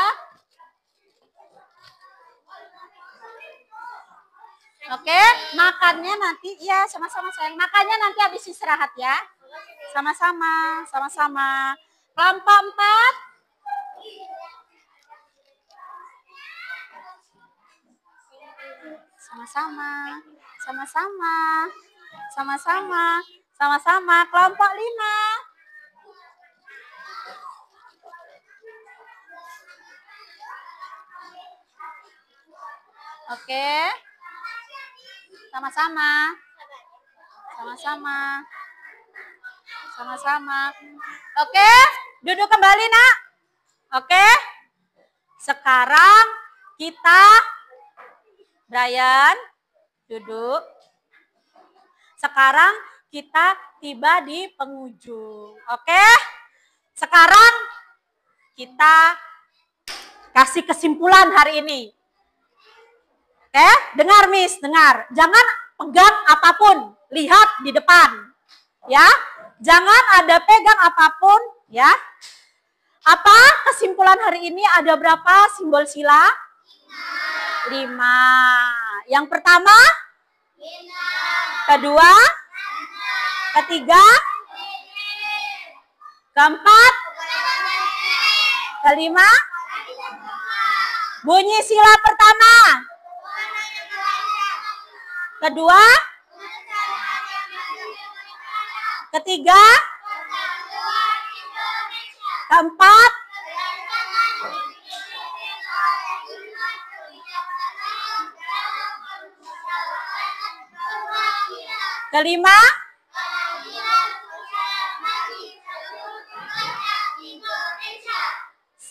Oke, makannya nanti, ya sama-sama sayang. Makannya nanti habis istirahat ya. Sama-sama, sama-sama. Kelompok 4. Sama-sama, sama-sama, sama-sama, sama-sama. Kelompok 5. Oke. Sama-sama. Sama-sama. Sama-sama. Oke, duduk kembali, Nak. Oke. Sekarang kita Brian duduk. Sekarang kita tiba di penghujung. Oke? Sekarang kita kasih kesimpulan hari ini. Oke, dengar Miss, dengar. Jangan pegang apapun, lihat di depan. Ya, jangan ada pegang apapun, ya. Apa kesimpulan hari ini? Ada berapa simbol sila? 5. Yang pertama? Kedua? Ketiga? Keempat? Kelima? Bunyi sila pertama. Kedua? Ketiga? Keempat? Kelima,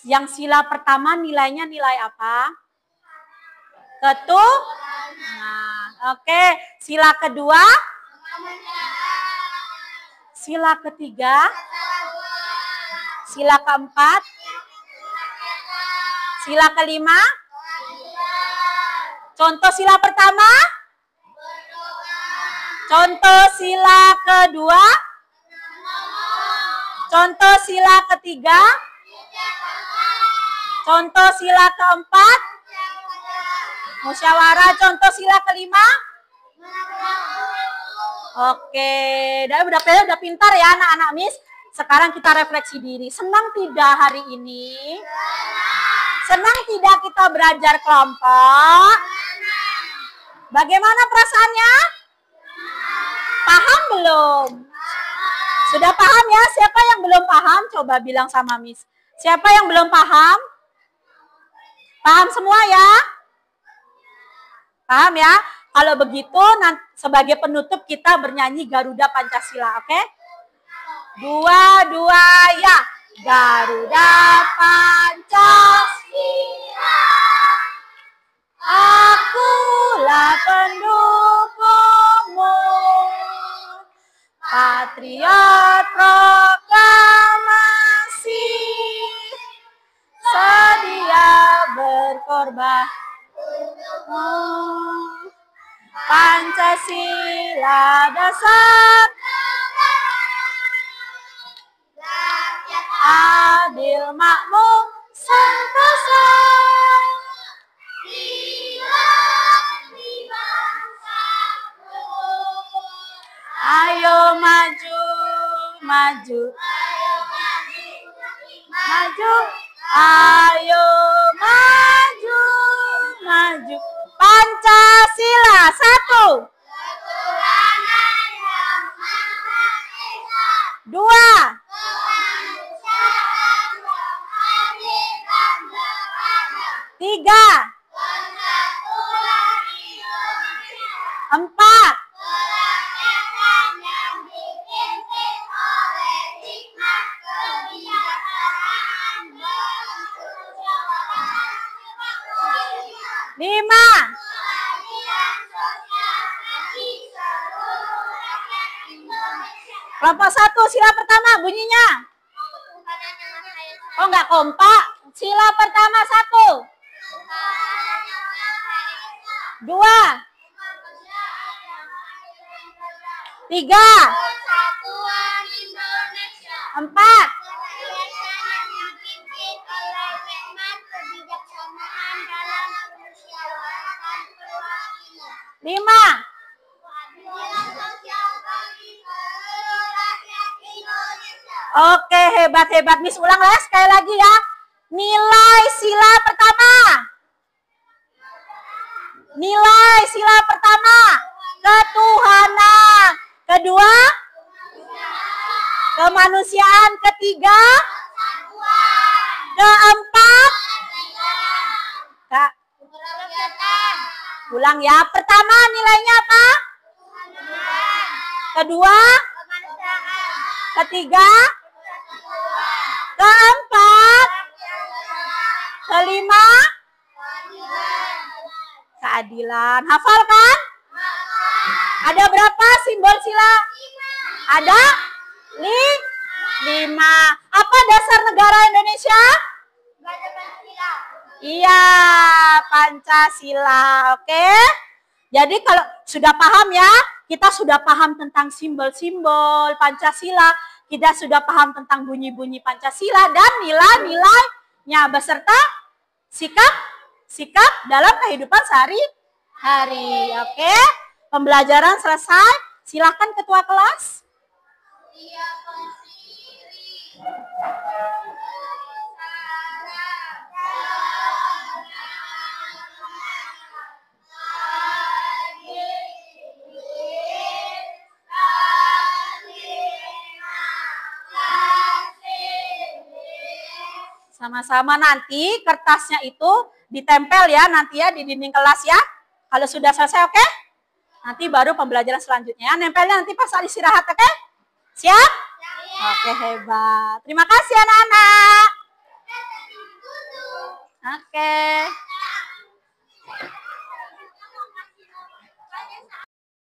yang sila pertama nilainya nilai apa? Ketuhanan. Oke, sila kedua, sila ketiga, sila keempat, sila kelima. Contoh sila pertama, contoh sila kedua, contoh sila ketiga, contoh sila keempat, musyawarah, contoh sila kelima. Oke, udah pintar ya anak-anak Miss. Sekarang kita refleksi diri. Senang tidak hari ini? Senang tidak kita belajar kelompok? Bagaimana perasaannya? Paham belum? Sudah paham ya? Siapa yang belum paham? Coba bilang sama Miss. Siapa yang belum paham? Paham semua ya? Paham ya? Kalau begitu, sebagai penutup kita bernyanyi Garuda Pancasila, oke? Dua, ya. Garuda Pancasila, akulah pendukungmu, patriot proklamasi, sedia berkorban untukmu. Pancasila dasar adil makmur sentosa. Ayo maju, maju, maju, ayo maju, maju. Pancasila satu, dua, tiga, empat, lima. Kelompok satu, sila pertama bunyinya. Oh, enggak kompak. Sila pertama satu, dua, tiga, empat, lima. Oke, hebat-hebat. Miss ulang ya sekali lagi ya. Nilai sila pertama. Nilai sila pertama, ketuhanan. Kedua, kemanusiaan. Ketiga, keempat, ulang ya. Pertama nilainya apa? Kedua, ketiga, keempat, kelima, keadilan. Hafal kan? Ada berapa simbol sila? Ada 5. Apa dasar negara Indonesia? Iya, Pancasila. Oke. Jadi kalau sudah paham ya, kita sudah paham tentang simbol-simbol Pancasila, kita sudah paham tentang bunyi-bunyi Pancasila dan nilai-nilainya beserta sikap dalam kehidupan sehari-hari. Oke. Pembelajaran selesai. Silakan ketua kelas. Sama-sama, nanti kertasnya itu ditempel ya nanti ya di dinding kelas ya. Kalau sudah selesai, oke? Nanti baru pembelajaran selanjutnya ya. Nempelnya nanti pas saat istirahat, oke? Siap? Oke, hebat. Terima kasih anak-anak. Oke.